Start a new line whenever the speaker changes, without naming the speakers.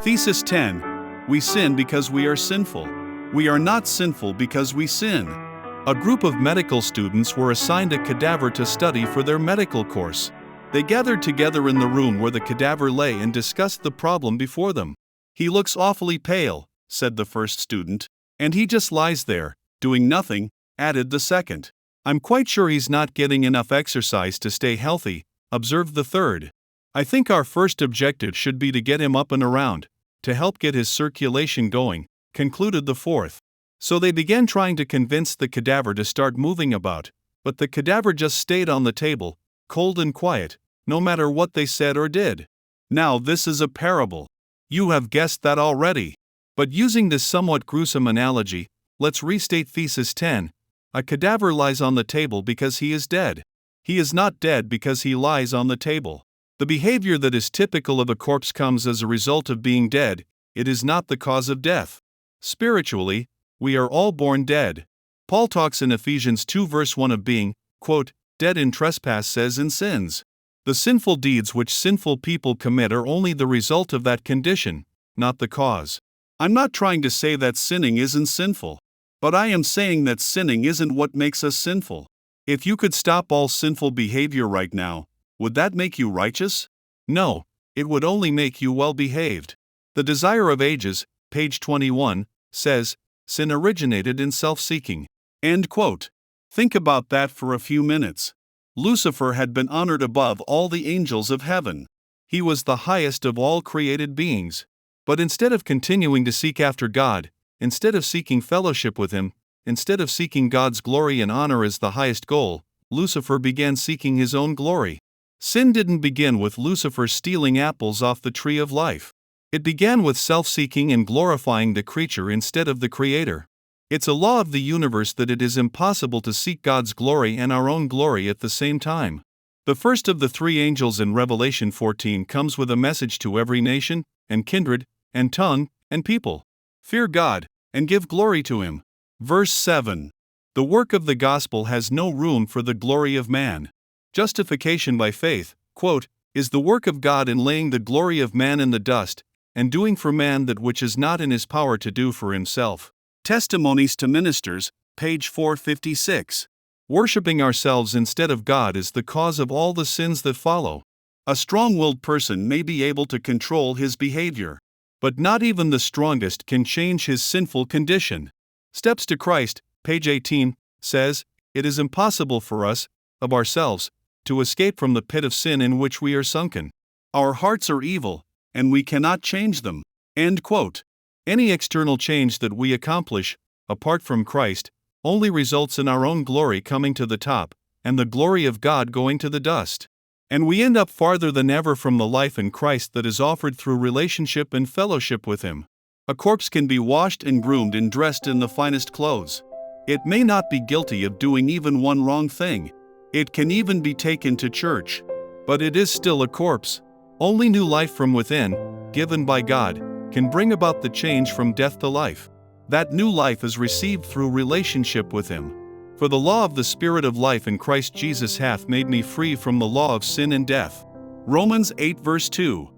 Thesis 10. We sin because we are sinful. We are not sinful because we sin. A group of medical students were assigned a cadaver to study for their medical course. They gathered together in the room where the cadaver lay and discussed the problem before them. "He looks awfully pale," said the first student. "And he just lies there, doing nothing," added the second. "I'm quite sure he's not getting enough exercise to stay healthy," observed the third. "I think our first objective should be to get him up and around, to help get his circulation going," concluded the fourth. So they began trying to convince the cadaver to start moving about, but the cadaver just stayed on the table, cold and quiet, no matter what they said or did. Now this is a parable. You have guessed that already. But using this somewhat gruesome analogy, let's restate Thesis 10. A cadaver lies on the table because he is dead. He is not dead because he lies on the table. The behavior that is typical of a corpse comes as a result of being dead. It is not the cause of death. Spiritually, we are all born dead. Paul talks in Ephesians 2 verse 1 of being, quote, dead in trespasses and sins. The sinful deeds which sinful people commit are only the result of that condition, not the cause. I'm not trying to say that sinning isn't sinful, but I am saying that sinning isn't what makes us sinful. If you could stop all sinful behavior right now, would that make you righteous? No, it would only make you well-behaved. The Desire of Ages, page 21, says, sin originated in self-seeking. End quote. Think about that for a few minutes. Lucifer had been honored above all the angels of heaven. He was the highest of all created beings. But instead of continuing to seek after God, instead of seeking fellowship with Him, instead of seeking God's glory and honor as the highest goal, Lucifer began seeking his own glory. Sin didn't begin with Lucifer stealing apples off the tree of life. It began with self-seeking and glorifying the creature instead of the Creator. It's a law of the universe that it is impossible to seek God's glory and our own glory at the same time. The first of the three angels in Revelation 14 comes with a message to every nation, and kindred, and tongue, and people. Fear God, and give glory to Him. Verse 7. The work of the gospel has no room for the glory of man. Justification by faith, quote, is the work of God in laying the glory of man in the dust, and doing for man that which is not in his power to do for himself. Testimonies to Ministers, page 456. Worshipping ourselves instead of God is the cause of all the sins that follow. A strong-willed person may be able to control his behavior, but not even the strongest can change his sinful condition. Steps to Christ, page 18, says, it is impossible for us, of ourselves, to escape from the pit of sin in which we are sunken. Our hearts are evil, and we cannot change them. End quote. Any external change that we accomplish, apart from Christ, only results in our own glory coming to the top, and the glory of God going to the dust. And we end up farther than ever from the life in Christ that is offered through relationship and fellowship with Him. A corpse can be washed and groomed and dressed in the finest clothes. It may not be guilty of doing even one wrong thing. It can even be taken to church. But it is still a corpse. Only new life from within, given by God, can bring about the change from death to life. That new life is received through relationship with Him. For the law of the Spirit of life in Christ Jesus hath made me free from the law of sin and death. Romans 8 verse 2.